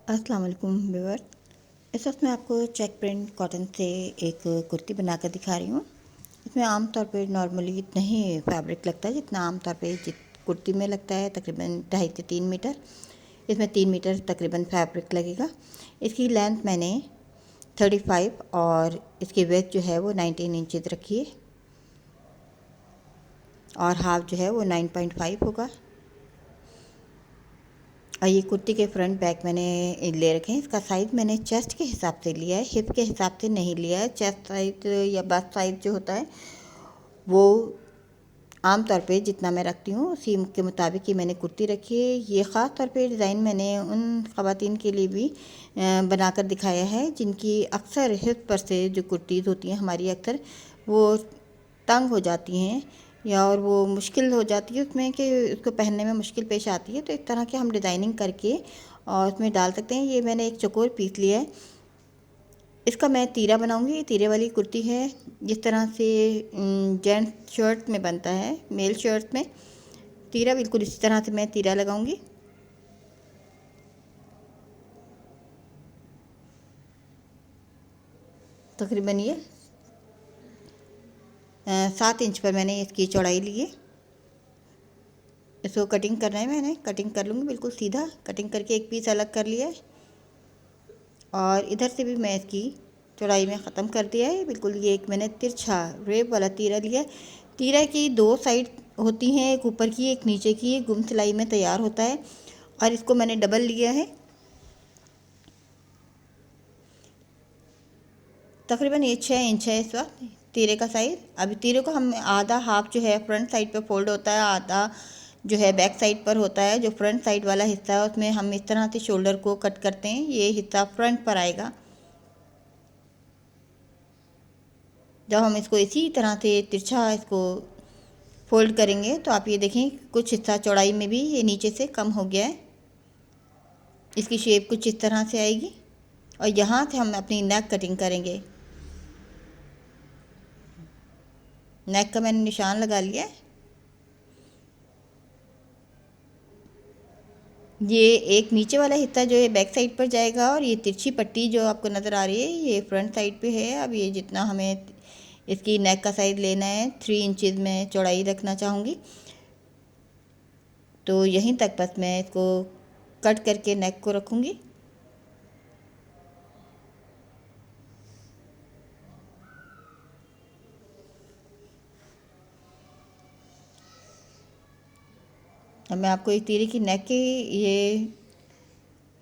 अस्सलाम वालेकुम व्यूअर। इस वक्त मैं आपको चेक प्रिंट कॉटन से एक कुर्ती बनाकर दिखा रही हूँ। इसमें आमतौर पे नॉर्मली इतना ही फैब्रिक लगता है जितना आमतौर पे कुर्ती में लगता है, तकरीबन 2.5 से 3 मीटर। इसमें 3 मीटर तकरीबन फैब्रिक लगेगा। इसकी लेंथ मैंने 35 और इसकी वेथ जो है वो 19 इंचज़ रखी है और हाफ जो है वो 9.5 होगा। और ये कुर्ती के फ्रंट बैक मैंने ले रखे हैं। इसका साइज़ मैंने चेस्ट के हिसाब से लिया है, हिप के हिसाब से नहीं लिया है। चेस्ट साइज़ या बस्ट साइज़ जो होता है वो आम तौर पे जितना मैं रखती हूँ उसी के मुताबिक ही मैंने कुर्ती रखी है। ये ख़ास तौर पे डिज़ाइन मैंने उन ख़वातीन के लिए भी बनाकर दिखाया है जिनकी अक्सर हिप पर से जो कुर्तीज़ होती हैं हमारी अक्सर वो तंग हो जाती हैं या और वो मुश्किल हो जाती है उसमें कि उसको पहनने में मुश्किल पेश आती है। तो इस तरह के हम डिज़ाइनिंग करके और उसमें डाल सकते हैं। ये मैंने एक चौकोर पीस लिया है, इसका मैं तीरा बनाऊंगी। ये तीरे वाली कुर्ती है जिस तरह से जेंट्स शर्ट में बनता है, मेल शर्ट में तीरा बिल्कुल इसी तरह से मैं तीरा लगाऊंगी। तकरीबन ये 7 इंच पर मैंने इसकी चौड़ाई ली है। इसको कटिंग करना है, मैंने कटिंग कर लूँगी बिल्कुल सीधा। कटिंग करके एक पीस अलग कर लिया है और इधर से भी मैं इसकी चौड़ाई में ख़त्म कर दिया है बिल्कुल। ये एक मैंने तिरछा रेब वाला तीरा लिया है। तीरा की 2 साइड होती हैं, एक ऊपर की एक नीचे की, एक गुम सिलाई में तैयार होता है और इसको मैंने डबल लिया है। तकरीबन ये 6 इंच है इस वक्त तीरे का साइज़। अभी तीरे को हम आधा हाफ जो है फ्रंट साइड पे फोल्ड होता है, आधा जो है बैक साइड पर होता है। जो फ्रंट साइड वाला हिस्सा है उसमें हम इस तरह से शोल्डर को कट करते हैं, ये हिस्सा फ्रंट पर आएगा। जब हम इसको इसी तरह से तिरछा इसको फोल्ड करेंगे तो आप ये देखें कुछ हिस्सा चौड़ाई में भी ये नीचे से कम हो गया है। इसकी शेप कुछ इस तरह से आएगी और यहाँ से हम अपनी नेक कटिंग करेंगे। नेक का मैंने निशान लगा लिया है। ये एक नीचे वाला हिस्सा जो है बैक साइड पर जाएगा और ये तिरछी पट्टी जो आपको नज़र आ रही है ये फ्रंट साइड पे है। अब ये जितना हमें इसकी नेक का साइज़ लेना है 3 इंचज़ में चौड़ाई रखना चाहूँगी, तो यहीं तक बस मैं इसको कट करके नेक को रखूँगी। अब मैं आपको एक तीरे की नेक की ये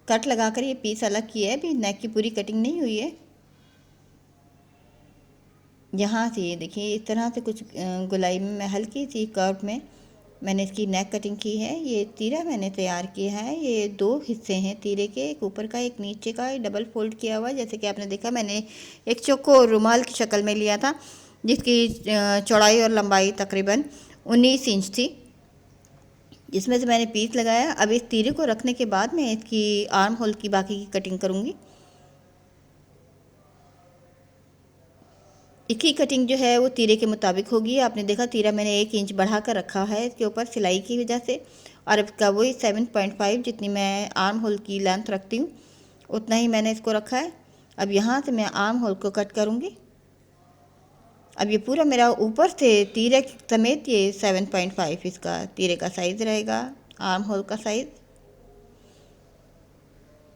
कट लगाकर ये पीस अलग किया है, अभी नेक की पूरी कटिंग नहीं हुई है। यहाँ से ये देखिए इस तरह से कुछ गोलाई में मैं हल्की सी कर्व में मैंने इसकी नेक कटिंग की है। ये तीरा मैंने तैयार किया है। ये 2 हिस्से हैं तीरे के, एक ऊपर का एक नीचे का, डबल फोल्ड किया हुआ। जैसे कि आपने देखा मैंने एक चौको रुमाल की शक्ल में लिया था जिसकी चौड़ाई और लंबाई तकरीबन 19 इंच थी, जिसमें से मैंने पीस लगाया। अब इस तीरे को रखने के बाद मैं इसकी आर्म होल की बाकी की कटिंग करूँगी। इसकी कटिंग जो है वो तीरे के मुताबिक होगी। आपने देखा तीरा मैंने 1 इंच बढ़ा कर रखा है इसके ऊपर सिलाई की वजह से, और इसका वही 7.5 जितनी मैं आर्म होल की लेंथ रखती हूँ उतना ही मैंने इसको रखा है। अब यहाँ से मैं आर्म होल को कट करूँगी। अब ये पूरा मेरा ऊपर से तीरे समेत ये 7.5 इसका तीरे का साइज़ रहेगा। आर्म होल का साइज़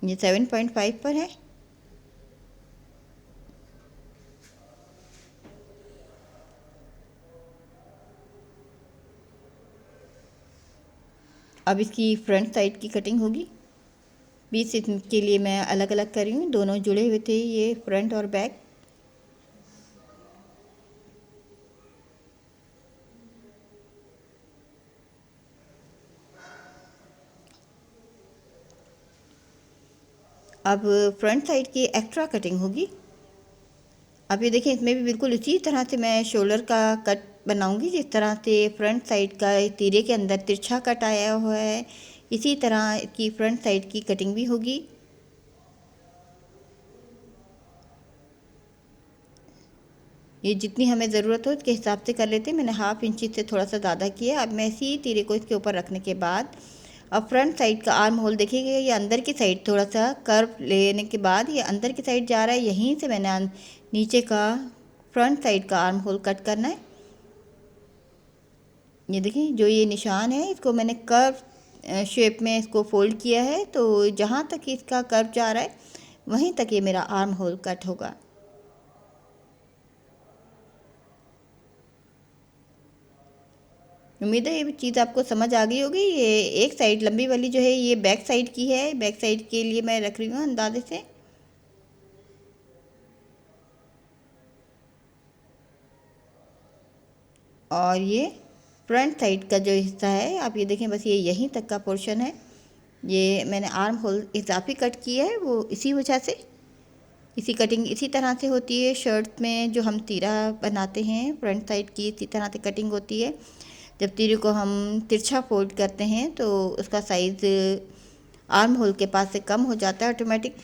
ये 7.5 पर है। अब इसकी फ्रंट साइड की कटिंग होगी। 20 इंच के लिए मैं अलग अलग कर रही हूँ, दोनों जुड़े हुए थे ये फ्रंट और बैक। अब फ्रंट साइड की एक्स्ट्रा कटिंग होगी। अब ये देखें इसमें भी बिल्कुल इसी तरह से मैं शोल्डर का कट बनाऊंगी जिस तरह से फ्रंट साइड का तीरे के अंदर तिरछा कट आया हुआ है, इसी तरह की फ्रंट साइड की कटिंग भी होगी। ये जितनी हमें ज़रूरत हो उसके हिसाब से कर लेते हैं। मैंने हाफ इंच से थोड़ा सा ज़्यादा किया। अब मैं इसी तीरे को इसके ऊपर रखने के बाद अब फ्रंट साइड का आर्म होल देखिएगा, ये अंदर की साइड थोड़ा सा कर्व लेने के बाद ये अंदर की साइड जा रहा है, यहीं से मैंने नीचे का फ्रंट साइड का आर्म होल कट करना है। ये देखिए जो ये निशान है इसको मैंने कर्व शेप में इसको फोल्ड किया है, तो जहाँ तक इसका कर्व जा रहा है वहीं तक ये मेरा आर्म होल कट होगा। उम्मीद है ये चीज़ आपको समझ आ गई होगी। ये एक साइड लंबी वाली जो है ये बैक साइड की है, बैक साइड के लिए मैं रख रही हूँ अंदाजे से। और ये फ्रंट साइड का जो हिस्सा है आप ये देखें, बस ये यहीं तक का पोर्शन है। ये मैंने आर्म होल इजाफी कट किया है, वो इसी वजह से इसी कटिंग इसी तरह से होती है। शर्ट में जो हम तीरा बनाते हैं फ्रंट साइड की इसी तरह से कटिंग होती है। जब तीरे को हम तिरछा फोल्ड करते हैं तो उसका साइज़ आर्म होल के पास से कम हो जाता है ऑटोमेटिक।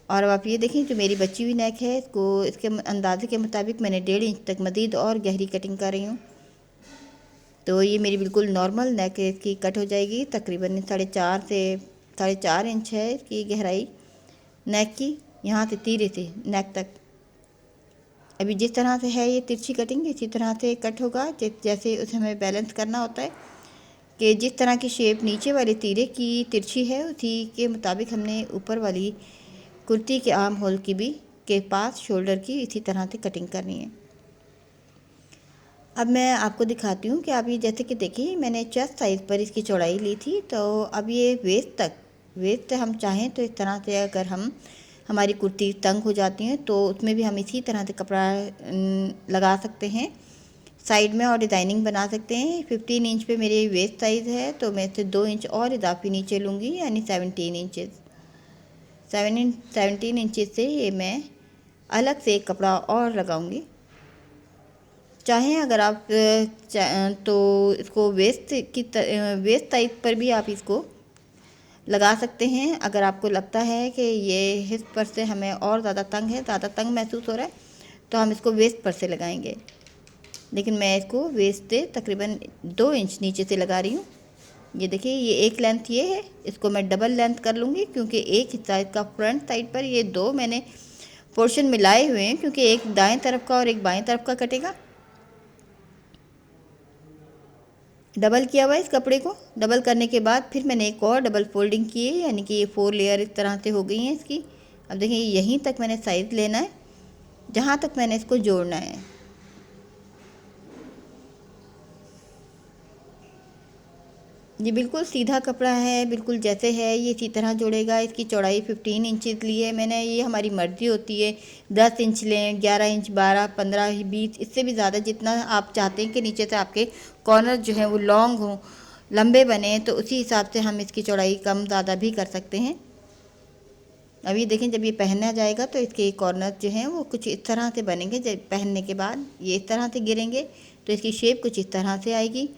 और अब आप ये देखें जो मेरी बची हुई नेक है इसको इसके अंदाजे के मुताबिक मैंने 1.5 इंच तक मज़ीद और गहरी कटिंग कर रही हूँ। तो ये मेरी बिल्कुल नॉर्मल नेक इसकी कट हो जाएगी। तकरीबन 4.5 से 4.5 इंच है इसकी गहराई नेक की, यहाँ से तीरे से नेक तक। अभी जिस तरह से है ये तिरछी कटिंग इसी तरह से कट होगा। जैसे उसे हमें बैलेंस करना होता है कि जिस तरह की शेप नीचे वाले तीरे की तिरछी है उसी के मुताबिक हमने ऊपर वाली कुर्ती के आर्म होल की भी के पास शोल्डर की इसी तरह से कटिंग करनी है। अब मैं आपको दिखाती हूँ कि आप ये जैसे कि देखिए मैंने चेस्ट साइज़ पर इसकी चौड़ाई ली थी, तो अब ये वेस्ट हम चाहें तो इस तरह से अगर हम हमारी कुर्ती तंग हो जाती है तो उसमें भी हम इसी तरह से कपड़ा लगा सकते हैं साइड में और डिज़ाइनिंग बना सकते हैं। 15 इंच पे मेरी वेस्ट साइज़ है तो मैं इससे 2 इंच और इजाफी नीचे लूँगी, यानी 17 इंचेस। 17 इंचेस से ये मैं अलग से एक कपड़ा और लगाऊंगी। चाहें अगर आप तो इसको वेस्ट साइज पर भी आप इसको लगा सकते हैं। अगर आपको लगता है कि ये हिप पर से हमें और ज़्यादा ज़्यादा तंग महसूस हो रहा है तो हम इसको वेस्ट पर से लगाएंगे, लेकिन मैं इसको वेस्ट से तकरीबन 2 इंच नीचे से लगा रही हूँ। ये देखिए ये एक लेंथ ये है, इसको मैं डबल लेंथ कर लूँगी क्योंकि एक हिस्सा इसका फ्रंट साइड पर ये दो मैंने पोर्शन मिलाए हुए हैं, क्योंकि एक दाएं तरफ का और एक बाएं तरफ का कटेगा। डबल किया हुआ है इस कपड़े को। डबल करने के बाद फिर मैंने एक और डबल फोल्डिंग की है, यानी कि ये 4 लेयर इस तरह से हो गई हैं इसकी। अब देखिए यहीं तक मैंने साइज़ लेना है जहाँ तक मैंने इसको जोड़ना है। ये बिल्कुल सीधा कपड़ा है, बिल्कुल जैसे है ये इसी तरह जोड़ेगा। इसकी चौड़ाई 15 इंचेस ली है मैंने। ये हमारी मर्ज़ी होती है 10 इंच लें, 11 इंच, 12, 15, 20, इससे भी ज़्यादा जितना आप चाहते हैं कि नीचे से आपके कॉर्नर जो हैं वो लॉन्ग हों, लंबे बने, तो उसी हिसाब से हम इसकी चौड़ाई कम ज़्यादा भी कर सकते हैं। अभी देखें जब ये पहना जाएगा तो इसके कॉर्नर जो हैं वो कुछ इस तरह से बनेंगे। जब पहनने के बाद ये इस तरह से गिरेंगे तो इसकी शेप कुछ इस तरह से आएगी।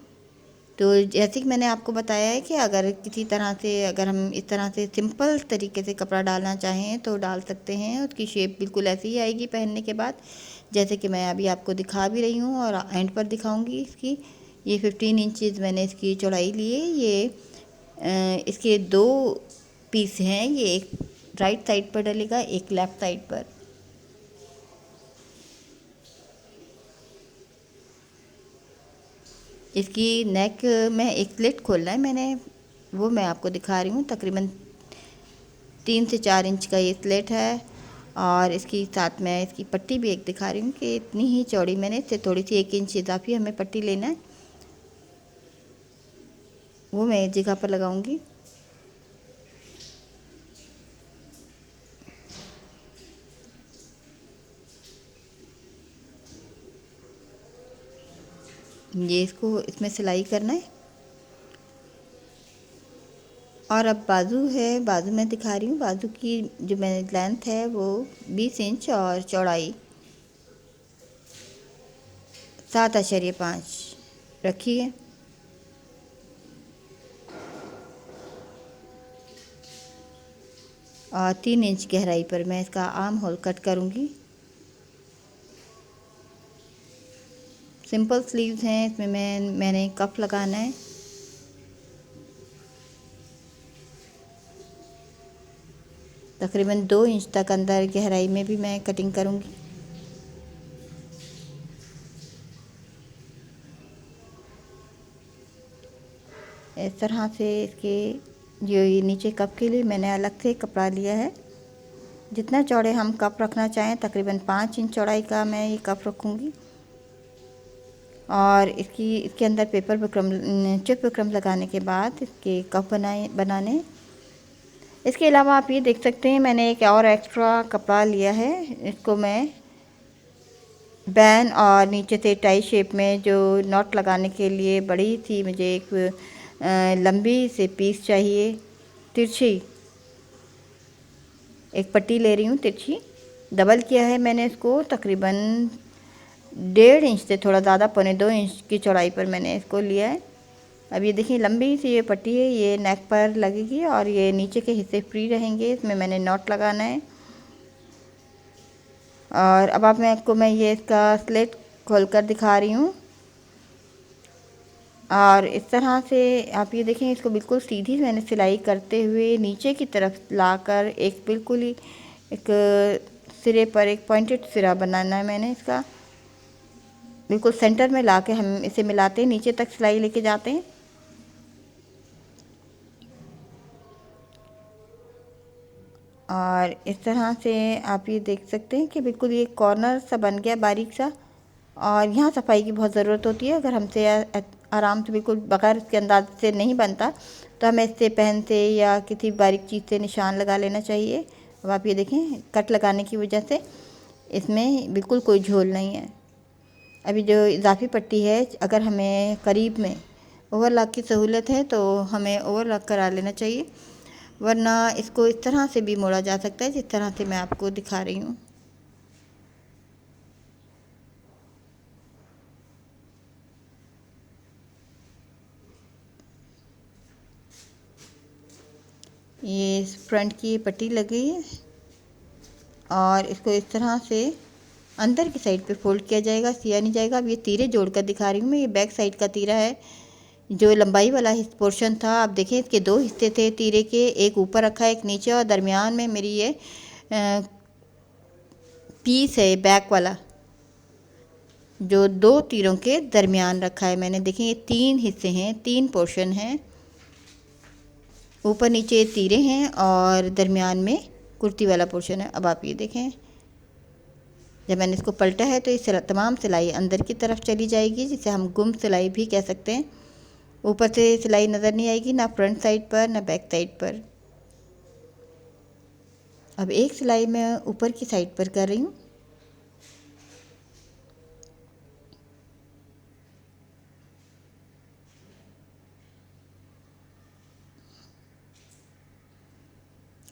तो जैसे कि मैंने आपको बताया है कि अगर किसी तरह से अगर हम इस तरह से सिंपल तरीके से कपड़ा डालना चाहें तो डाल सकते हैं। उसकी शेप बिल्कुल ऐसी ही आएगी पहनने के बाद, जैसे कि मैं अभी आपको दिखा भी रही हूँ और एंड पर दिखाऊंगी इसकी। ये 15 इंचज़ मैंने इसकी चौड़ाई ली है। ये इसके 2 पीस हैं, ये एक राइट साइड पर डलेगा, एक लेफ़्ट साइड पर। इसकी नेक में एक स्लिट खोलना है मैंने, वो मैं आपको दिखा रही हूँ। तकरीबन 3 से 4 इंच का ये स्लिट है और इसकी साथ में इसकी पट्टी भी एक दिखा रही हूँ कि इतनी ही चौड़ी मैंने, इससे थोड़ी सी 1 इंच इजाफी हमें पट्टी लेना है, वो मैं एक जगह पर लगाऊंगी। ये इसको इसमें सिलाई करना है। और अब बाजू है, बाजू मैं दिखा रही हूँ। बाजू की जो मैंने लेंथ है वो 20 इंच और चौड़ाई 7.5 रखी है। और 3 इंच गहराई पर मैं इसका आर्म होल कट करूँगी। सिंपल स्लीव्स हैं, इसमें मैंने कफ लगाना है। तकरीबन 2 इंच तक अंदर गहराई में भी मैं कटिंग करूँगी। इस तरह से इसके जो ये नीचे कप के लिए मैंने अलग से कपड़ा लिया है। जितना चौड़े हम कप रखना चाहें, तकरीबन 5 इंच चौड़ाई का मैं ये कप रखूँगी। और इसके अंदर पेपर बुकरम, चिप बुकरम लगाने के बाद इसके कप बनाने। इसके अलावा आप ये देख सकते हैं, मैंने एक और एक्स्ट्रा कपड़ा लिया है। इसको मैं बैन और नीचे से टाई शेप में जो नॉट लगाने के लिए बड़ी थी, मुझे एक लंबी से पीस चाहिए, तिरछी एक पट्टी ले रही हूँ तिरछी। डबल किया है मैंने इसको, तकरीबन 1.5 इंच से थोड़ा ज़्यादा, 1.25 इंच की चौड़ाई पर मैंने इसको लिया है। अब ये देखिए लंबी सी ये पट्टी है, ये नेक पर लगेगी और ये नीचे के हिस्से फ्री रहेंगे। इसमें मैंने नॉट लगाना है। और अब आपको मैं ये इसका स्लिट खोल कर दिखा रही हूँ। और इस तरह से आप ये देखें, इसको बिल्कुल सीधी मैंने सिलाई करते हुए नीचे की तरफ लाकर एक बिल्कुल ही एक सिरे पर एक पॉइंटेड सिरा बनाना है मैंने इसका। बिल्कुल सेंटर में लाके हम इसे मिलाते हैं, नीचे तक सिलाई लेके जाते हैं। और इस तरह से आप ये देख सकते हैं कि बिल्कुल ये कॉर्नर सा बन गया बारीक सा। और यहाँ सफाई की बहुत ज़रूरत होती है। अगर हमसे आराम से बिल्कुल बगैर इसके अंदाज से नहीं बनता, तो हमें इससे पेन से या किसी बारीक चीज़ से निशान लगा लेना चाहिए। अब आप ये देखें, कट लगाने की वजह से इसमें बिल्कुल कोई झोल नहीं है। अभी जो इजाफी पट्टी है, अगर हमें करीब में ओवरलॉक की सहूलत है तो हमें ओवरलॉक करा लेना चाहिए, वरना इसको इस तरह से भी मोड़ा जा सकता है जिस तरह से मैं आपको दिखा रही हूँ। ये फ्रंट की पट्टी लगी है और इसको इस तरह से अंदर की साइड पे फोल्ड किया जाएगा, सिया नहीं जाएगा। अब ये तीरे जोड़कर दिखा रही हूँ मैं। ये बैक साइड का तीरा है, जो लंबाई वाला पोर्शन था। आप देखें, इसके 2 हिस्से थे तीरे के, एक ऊपर रखा है एक नीचे, और दरमियान में मेरी ये पीस है बैक वाला, जो 2 तीरों के दरमियान रखा है मैंने। देखें, ये 3 हिस्से हैं, 3 पोर्शन हैं। ऊपर नीचे तीरे हैं और दरमियान में कुर्ती वाला पोर्शन है। अब आप ये देखें, जब मैंने इसको पलटा है तो ये तमाम सिलाई अंदर की तरफ चली जाएगी, जिसे हम गुम सिलाई भी कह सकते हैं। ऊपर से सिलाई नज़र नहीं आएगी, ना फ्रंट साइड पर ना बैक साइड पर। अब एक सिलाई मैं ऊपर की साइड पर कर रही हूँ।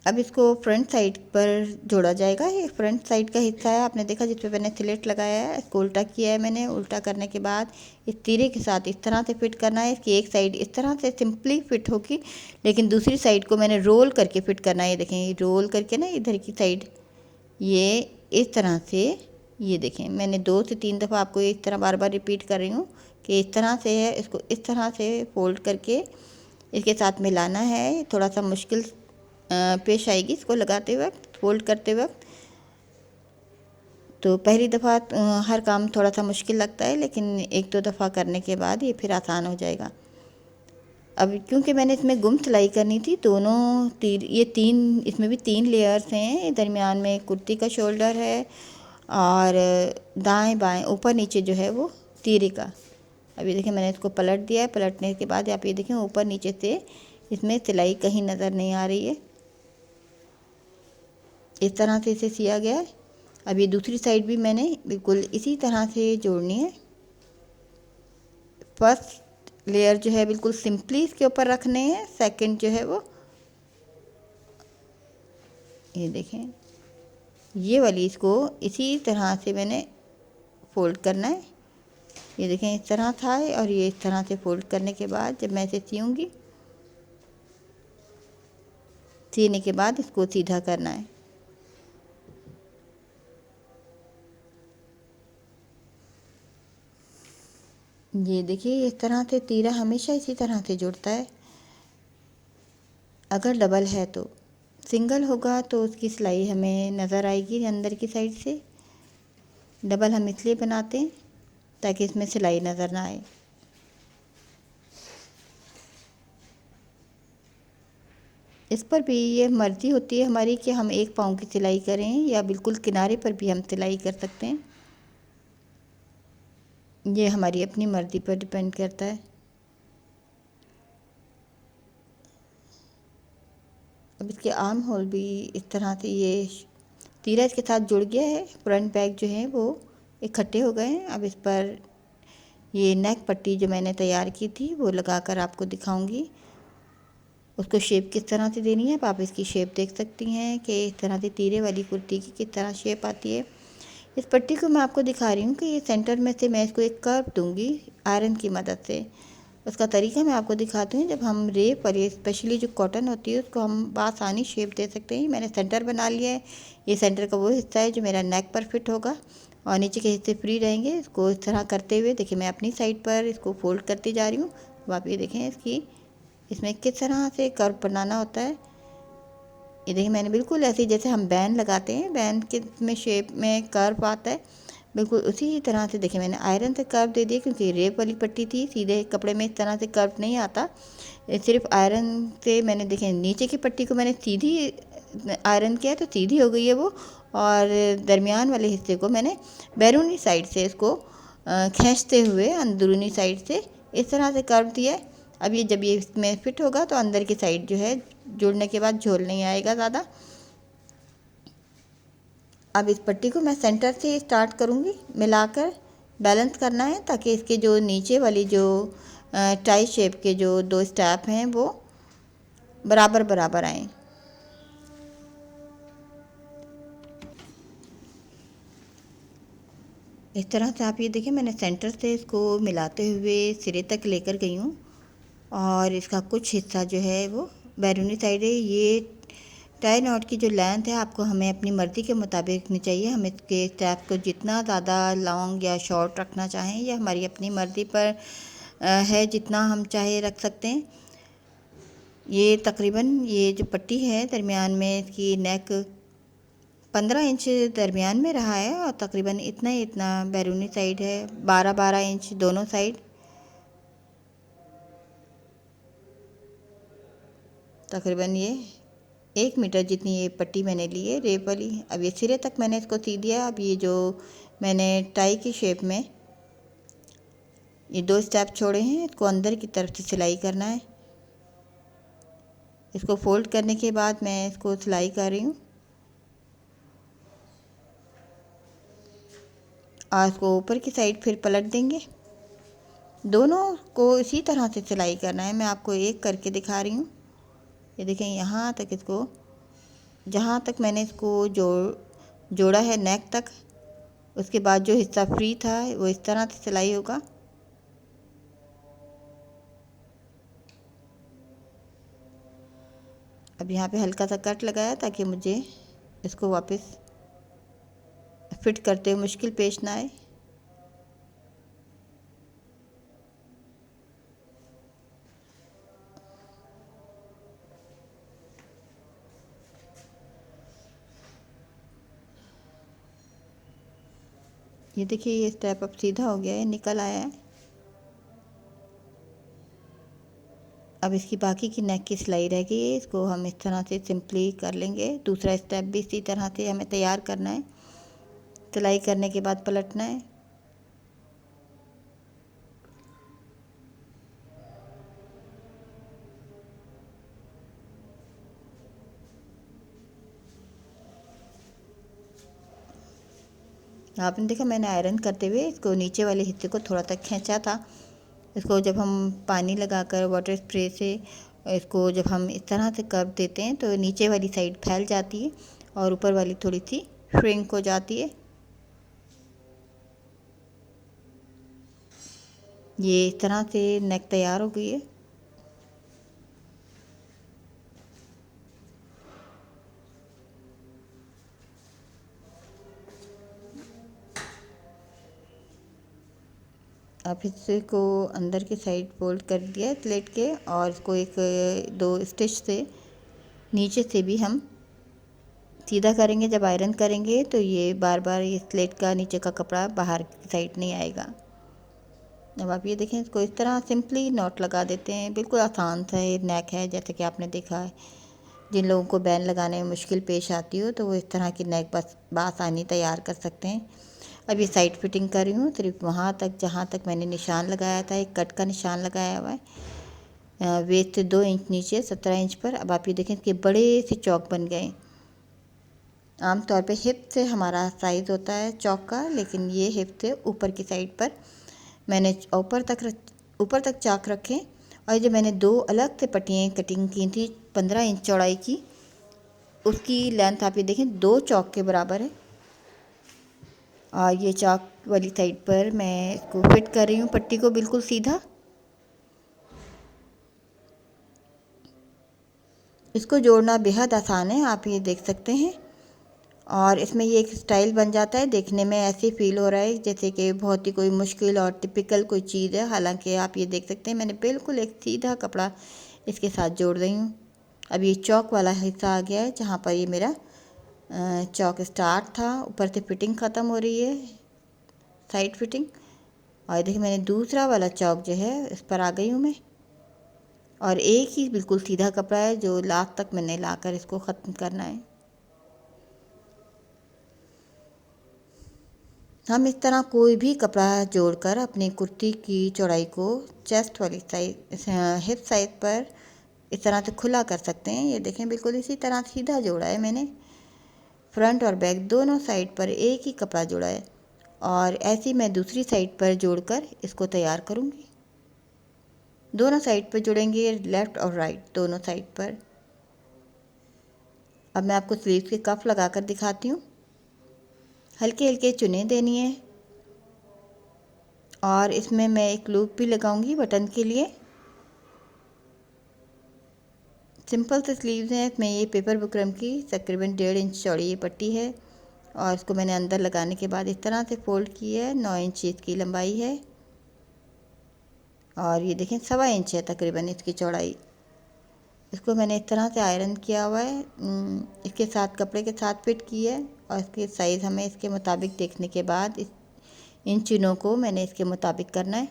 अब इसको फ्रंट साइड पर जोड़ा जाएगा। ये फ्रंट साइड का हिस्सा है, आपने देखा, जिस पे मैंने स्लिट लगाया है। इसको उल्टा किया है मैंने। उल्टा करने के बाद इस तीरे के साथ इस तरह से फिट करना है। इसकी एक साइड इस तरह से सिंपली फिट होगी, लेकिन दूसरी साइड को मैंने रोल करके फिट करना है। ये देखें, ये रोल करके ना इधर की साइड ये इस तरह से, ये देखें, मैंने 2 से 3 दफ़ा आपको इस तरह बार बार रिपीट कर रही हूँ कि इस तरह से है। इसको इस तरह से फोल्ड करके इसके साथ मिलाना है। थोड़ा सा मुश्किल पेश आएगी इसको लगाते वक्त, फोल्ड करते वक्त। तो पहली दफ़ा हर काम थोड़ा सा मुश्किल लगता है, लेकिन 1-2 दफ़ा करने के बाद ये फिर आसान हो जाएगा। अब क्योंकि मैंने इसमें गुम सिलाई करनी थी, दोनों तीर, ये 3, इसमें भी 3 लेयर्स हैं। दरमियान में कुर्ती का शोल्डर है और दाएं बाएं ऊपर नीचे जो है वो तीरे का। अभी देखिए, मैंने इसको पलट दिया है। पलटने के बाद आप ये देखें, ऊपर नीचे से इसमें सिलाई कहीं नज़र नहीं आ रही है। इस तरह से इसे सिया गया है। अब ये दूसरी साइड भी मैंने बिल्कुल इसी तरह से जोड़नी है। फर्स्ट लेयर जो है बिल्कुल सिंपली इसके ऊपर रखने हैं। सेकंड जो है वो, ये देखें, ये वाली इसको इसी तरह से मैंने फोल्ड करना है। ये देखें, इस तरह था और ये इस तरह से फोल्ड करने के बाद जब मैं इसे सीऊँगी, सीने के बाद इसको सीधा करना है। ये देखिए, इस तरह से तीरा हमेशा इसी तरह से जुड़ता है। अगर डबल है तो सिंगल होगा तो उसकी सिलाई हमें नज़र आएगी अंदर की साइड से। डबल हम इसलिए बनाते हैं ताकि इसमें सिलाई नज़र ना आए। इस पर भी ये मर्ज़ी होती है हमारी कि हम एक पाँव की सिलाई करें या बिल्कुल किनारे पर भी हम सिलाई कर सकते हैं। ये हमारी अपनी मर्ज़ी पर डिपेंड करता है। अब इसके आर्म होल भी इस तरह से ये तीरा इसके साथ जुड़ गया है। फ्रंट बैक जो है वो इकट्ठे हो गए हैं। अब इस पर ये नेक पट्टी जो मैंने तैयार की थी वो लगाकर आपको दिखाऊंगी उसको शेप किस तरह से देनी है। अब आप इसकी शेप देख सकती हैं कि इस तरह से तीरे वाली कुर्ती की किस तरह शेप आती है। इस पट्टी को मैं आपको दिखा रही हूँ कि ये सेंटर में से मैं इसको एक कर्व दूंगी आयरन की मदद से। उसका तरीका मैं आपको दिखाती हूँ। जब हम रेप और ये स्पेशली जो कॉटन होती है उसको हम बासानी शेप दे सकते हैं। मैंने सेंटर बना लिया है। ये सेंटर का वो हिस्सा है जो मेरा नेक पर फिट होगा और नीचे के हिस्से फ्री रहेंगे। इसको इस तरह करते हुए देखिए मैं अपनी साइड पर इसको फोल्ड करती जा रही हूँ। अब आप ये देखें इसमें किस तरह से कर्व बनाना होता है। ये देखिए मैंने बिल्कुल ऐसे जैसे हम बैन लगाते हैं, बैन के में शेप में कर्व आता है, बिल्कुल उसी तरह से देखिए मैंने आयरन से कर्व दे दिया क्योंकि रेप वाली पट्टी थी। सीधे कपड़े में इस तरह से कर्व नहीं आता, सिर्फ आयरन से मैंने देखे नीचे की पट्टी को मैंने सीधी आयरन किया तो सीधी हो गई है वो। और दरमियान वाले हिस्से को मैंने बैरूनी साइड से इसको खींचते हुए अंदरूनी साइड से इस तरह से कर्व दिया है। अब ये जब ये इसमें फिट होगा तो अंदर की साइड जो है जुड़ने के बाद झोल नहीं आएगा ज़्यादा। अब इस पट्टी को मैं सेंटर से स्टार्ट करूँगी, मिलाकर बैलेंस करना है ताकि इसके जो नीचे वाली जो टाई शेप के जो दो स्टेप हैं वो बराबर बराबर आएँ। इस तरह से आप ये देखिए मैंने सेंटर से इसको मिलाते हुए सिरे तक लेकर गई हूँ और इसका कुछ हिस्सा जो है वो बैरूनी साइड है। ये टाई नॉट की जो लेंथ है आपको हमें अपनी मर्ज़ी के मुताबिक रखनी चाहिए। हम इसके स्टेप को जितना ज़्यादा लॉन्ग या शॉर्ट रखना चाहें यह हमारी अपनी मर्ज़ी पर है, जितना हम चाहे रख सकते हैं। ये तकरीबन ये जो पट्टी है दरमियान में इसकी नेक 15 इंच दरमियान में रहा है और तकरीबन इतना बैरूनी साइड है 12-12 इंच दोनों साइड। तकरीबन ये 1 मीटर जितनी ये पट्टी मैंने ली है रेप वाली। अब ये सिरे तक मैंने इसको सी दिया। अब ये जो मैंने टाई की शेप में ये 2 स्टेप छोड़े हैं इसको अंदर की तरफ से सिलाई करना है। इसको फोल्ड करने के बाद मैं इसको सिलाई कर रही हूँ और इसको ऊपर की साइड फिर पलट देंगे। दोनों को इसी तरह से सिलाई करना है। मैं आपको एक करके दिखा रही हूँ। ये देखें यहाँ तक इसको, जहाँ तक मैंने इसको जोड़ा है नेक तक, उसके बाद जो हिस्सा फ्री था वो इस तरह से सिलाई होगा। अब यहाँ पे हल्का सा कट लगाया ताकि मुझे इसको वापस फिट करते हुए मुश्किल पेश ना आए। ये देखिए ये स्टेप अब सीधा हो गया है, निकल आया है। अब इसकी बाकी की नेक की सिलाई रह गई है, इसको हम इस तरह से सिंपली कर लेंगे। दूसरा स्टेप भी इसी तरह से हमें तैयार करना है। सिलाई करने के बाद पलटना है। आपने देखा मैंने आयरन करते हुए इसको नीचे वाले हिस्से को थोड़ा तक खींचा था। इसको जब हम पानी लगाकर वाटर स्प्रे से इसको जब हम इस तरह से कर्व देते हैं तो नीचे वाली साइड फैल जाती है और ऊपर वाली थोड़ी सी श्रिंक हो जाती है। ये इस तरह से नेक तैयार हो गई है। अब इसको अंदर की साइड फोल्ड कर दिया प्लेट के और इसको एक 2 स्टिच से नीचे से भी हम सीधा करेंगे जब आयरन करेंगे तो ये बार बार ये स्लेट का नीचे का कपड़ा बाहर की साइड नहीं आएगा। अब आप ये देखें, इसको इस तरह सिंपली नॉट लगा देते हैं। बिल्कुल आसान सा ये नेक है, जैसे कि आपने देखा है। जिन लोगों को बैन लगाने में मुश्किल पेश आती हो तो वो इस तरह की नेक बस बआसानी तैयार कर सकते हैं। अब ये साइड फिटिंग कर रही हूँ, सिर्फ वहाँ तक जहाँ तक मैंने निशान लगाया था, एक कट का निशान लगाया हुआ है वेस्ट से 2 इंच नीचे 17 इंच पर। अब आप ये देखें कि बड़े से चौक बन गए। आमतौर पे हिप से हमारा साइज़ होता है चौक का, लेकिन ये हिप से ऊपर की साइड पर मैंने ऊपर तक चाक रखे। और जो मैंने 2 अलग से पट्टियाँ कटिंग की थी 15 इंच चौड़ाई की, उसकी लेंथ आप ये देखें 2 चौक के बराबर है। और ये चौक वाली साइड पर मैं इसको फिट कर रही हूँ पट्टी को बिल्कुल सीधा। इसको जोड़ना बेहद आसान है, आप ये देख सकते हैं। और इसमें ये एक स्टाइल बन जाता है, देखने में ऐसे फील हो रहा है जैसे कि बहुत ही कोई मुश्किल और टिपिकल कोई चीज़ है। हालांकि आप ये देख सकते हैं मैंने बिल्कुल एक सीधा कपड़ा इसके साथ जोड़ रही हूँ। अब ये चौक वाला हिस्सा आ गया है जहाँ पर ये मेरा चौक स्टार्ट था। ऊपर से फिटिंग ख़त्म हो रही है, साइड फिटिंग। और देखिए मैंने दूसरा वाला चौक जो है इस पर आ गई हूँ मैं। और एक ही बिल्कुल सीधा कपड़ा है जो लास्ट तक मैंने लाकर इसको ख़त्म करना है। हम इस तरह कोई भी कपड़ा जोड़कर अपनी कुर्ती की चौड़ाई को चेस्ट वाली साइज हिप साइज पर इस तरह से खुला कर सकते हैं। ये देखें बिल्कुल इसी तरह सीधा जोड़ा है मैंने। फ्रंट और बैक दोनों साइड पर एक ही कपड़ा जोड़ा है। और ऐसे मैं दूसरी साइड पर जोड़कर इसको तैयार करूँगी। दोनों साइड पर जोड़ेंगे, लेफ़्ट और राइट दोनों साइड पर। अब मैं आपको स्लीव्स के कफ लगाकर दिखाती हूँ। हल्के हल्के चुने देनी है और इसमें मैं एक लूप भी लगाऊंगी बटन के लिए। सिंपल से स्लीव्स हैं। इसमें ये पेपर बुकरम की तकरीबन 1.5 इंच चौड़ी ये पट्टी है और इसको मैंने अंदर लगाने के बाद इस तरह से फोल्ड की है। 9 इंच इसकी लंबाई है और ये देखें 1.25 इंच है तकरीबन इसकी चौड़ाई। इसको मैंने इस तरह से आयरन किया हुआ है, इसके साथ कपड़े के साथ फिट की है। और इसके साइज़ हमें इसके मुताबिक देखने के बाद इन चुनों को मैंने इसके मुताबिक करना है।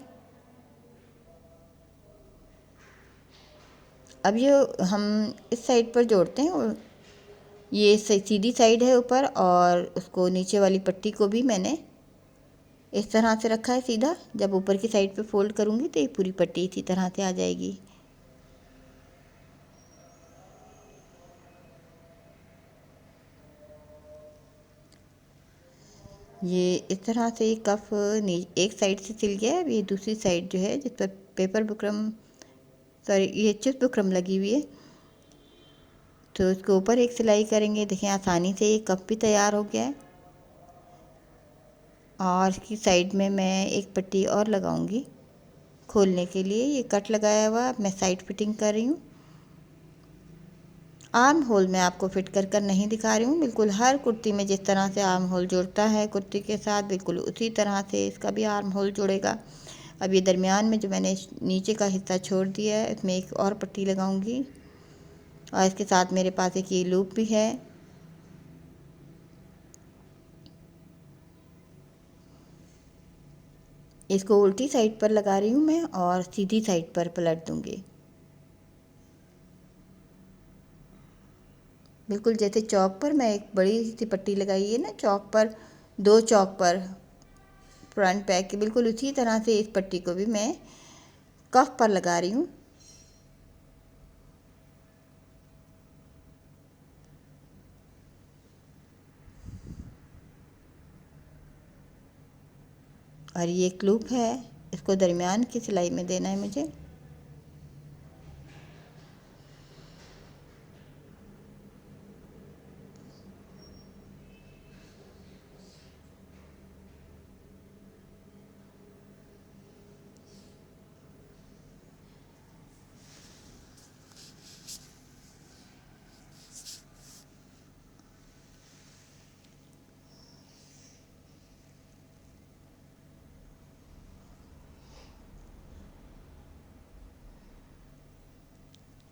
अब ये हम इस साइड पर जोड़ते हैं और ये सीधी साइड है ऊपर, और उसको नीचे वाली पट्टी को भी मैंने इस तरह से रखा है सीधा। जब ऊपर की साइड पे फोल्ड करूँगी तो ये पूरी पट्टी इसी तरह से आ जाएगी। ये इस तरह से कफ एक साइड से सिल गया है। अब ये दूसरी साइड जो है जिस पर पेपर बुकरम सॉरी ये चिप बुकरम लगी हुई है, तो उसके ऊपर एक सिलाई करेंगे। देखें आसानी से ये कप भी तैयार हो गया है। और इसकी साइड में मैं एक पट्टी और लगाऊंगी खोलने के लिए। ये कट लगाया हुआ, अब मैं साइड फिटिंग कर रही हूँ। आर्म होल मैं आपको फिट कर नहीं दिखा रही हूँ। बिल्कुल हर कुर्ती में जिस तरह से आर्म होल जुड़ता है कुर्ती के साथ, बिल्कुल उसी तरह से इसका भी आर्म होल जुड़ेगा। अब ये दरमियान में जो मैंने नीचे का हिस्सा छोड़ दिया है, इसमें एक और पट्टी लगाऊंगी। और इसके साथ मेरे पास एक ये लूप भी है। इसको उल्टी साइड पर लगा रही हूँ मैं और सीधी साइड पर पलट दूँगी। बिल्कुल जैसे चौक पर मैं एक बड़ी सी पट्टी लगाई है ना चौक पर, 2 चौक पर फ्रंट बैक की, बिल्कुल उसी तरह से इस पट्टी को भी मैं कफ पर लगा रही हूँ। और ये एक लूप है, इसको दरमियान की सिलाई में देना है मुझे।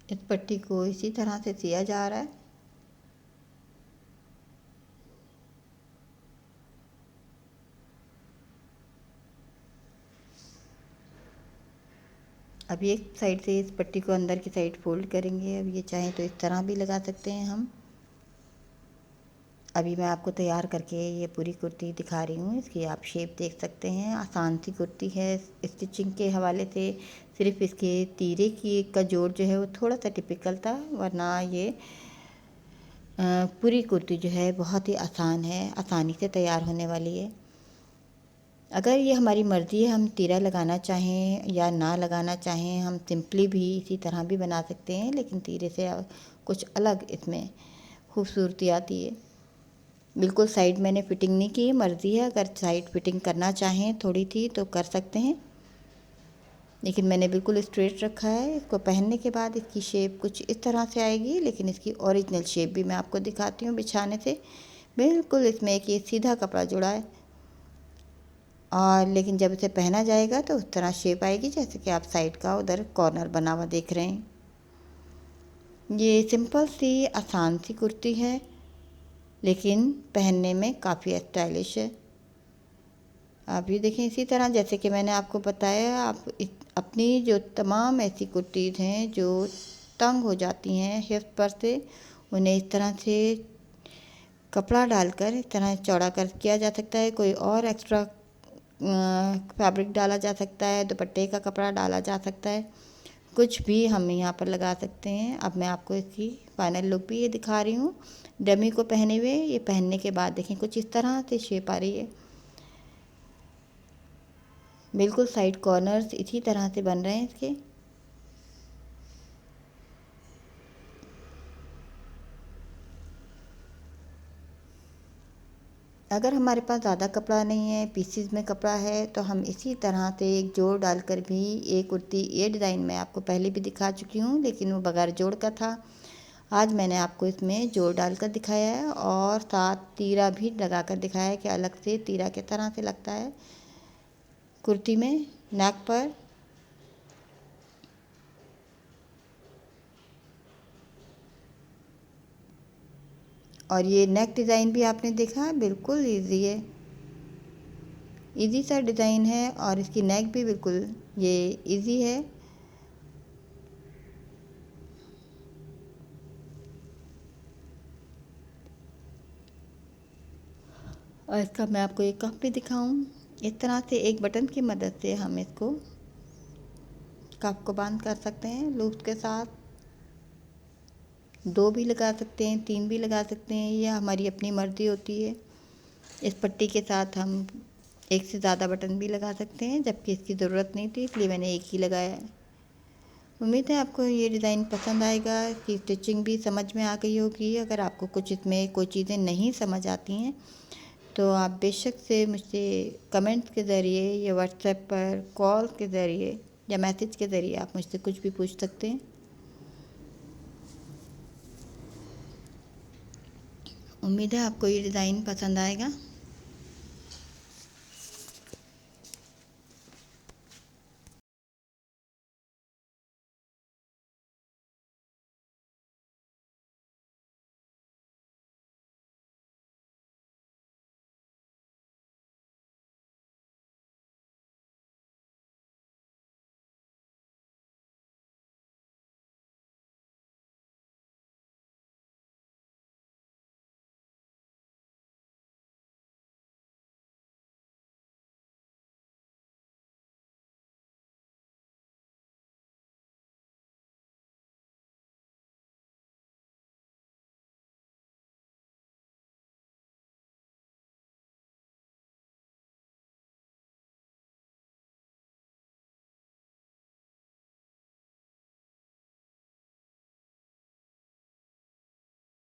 इस पट्टी को इसी तरह से सिया जा रहा है। अब एक साइड से इस पट्टी को अंदर की साइड फोल्ड करेंगे। अब ये चाहें तो इस तरह भी लगा सकते हैं हम। अभी मैं आपको तैयार करके ये पूरी कुर्ती दिखा रही हूँ। इसकी आप शेप देख सकते हैं। आसान सी कुर्ती है। स्टिचिंग के हवाले से सिर्फ इसके तीरे की का जोड़ जो है वो थोड़ा सा टिपिकल था, वरना ये पूरी कुर्ती जो है बहुत ही आसान है, आसानी से तैयार होने वाली है। अगर ये हमारी मर्ज़ी है, हम तीरा लगाना चाहें या ना लगाना चाहें, हम सिंपली भी इसी तरह भी बना सकते हैं, लेकिन तीरे से कुछ अलग इसमें खूबसूरती आती है। बिल्कुल साइड मैंने फ़िटिंग नहीं की, मर्ज़ी है, अगर साइड फ़िटिंग करना चाहें थोड़ी थी तो कर सकते हैं, लेकिन मैंने बिल्कुल स्ट्रेट रखा है। इसको पहनने के बाद इसकी शेप कुछ इस तरह से आएगी, लेकिन इसकी ओरिजिनल शेप भी मैं आपको दिखाती हूँ। बिछाने से बिल्कुल इसमें एक ये सीधा कपड़ा जुड़ा है, और लेकिन जब इसे पहना जाएगा तो उस तरह शेप आएगी जैसे कि आप साइड का उधर कॉर्नर बना हुआ देख रहे हैं। ये सिंपल सी आसान सी कुर्ती है, लेकिन पहनने में काफ़ी स्टाइलिश है। आप ये देखें, इसी तरह जैसे कि मैंने आपको बताया, आप अपनी जो तमाम ऐसी कुर्तीज़ हैं जो तंग हो जाती हैं हिप पर से, उन्हें इस तरह से कपड़ा डालकर इस तरह चौड़ा कर किया जा सकता है। कोई और एक्स्ट्रा फैब्रिक डाला जा सकता है, दुपट्टे का कपड़ा डाला जा सकता है, कुछ भी हम यहाँ पर लगा सकते हैं। अब मैं आपको इसकी फाइनल लुक भी ये दिखा रही हूँ डमी को पहने हुए। ये पहनने के बाद देखें कुछ इस तरह से शेप आ रही है। बिल्कुल साइड कॉर्नर्स इसी तरह से बन रहे हैं इसके। अगर हमारे पास ज़्यादा कपड़ा नहीं है, पीसीज में कपड़ा है, तो हम इसी तरह से एक जोड़ डालकर भी ये कुर्ती, ये डिज़ाइन मैं आपको पहले भी दिखा चुकी हूँ, लेकिन वो बगैर जोड़ का था। आज मैंने आपको इसमें जोड़ डालकर दिखाया है और साथ तीरा भी लगाकर दिखाया है कि अलग से तीरा किस तरह से लगता है कुर्ती में नेक पर। और ये नेक डिज़ाइन भी आपने देखा, बिल्कुल इजी है, इजी सा डिज़ाइन है, और इसकी नेक भी बिल्कुल ये इजी है। और इसका मैं आपको एक कप भी दिखाऊं। इस तरह से एक बटन की मदद से हम इसको कप को बंद कर सकते हैं लूप के साथ। 2 भी लगा सकते हैं, 3 भी लगा सकते हैं, यह हमारी अपनी मर्ज़ी होती है। इस पट्टी के साथ हम एक से ज़्यादा बटन भी लगा सकते हैं, जबकि इसकी ज़रूरत नहीं थी, इसलिए मैंने एक ही लगाया है। उम्मीद है आपको ये डिज़ाइन पसंद आएगा, इसकी स्टिचिंग भी समझ में आ गई होगी। अगर आपको कुछ इसमें कोई चीज़ें नहीं समझ आती हैं तो आप बेशक से मुझसे कमेंट्स के ज़रिए या व्हाट्सएप पर कॉल के ज़रिए या मैसेज के ज़रिए आप मुझसे कुछ भी पूछ सकते हैं। उम्मीद है आपको ये डिज़ाइन पसंद आएगा।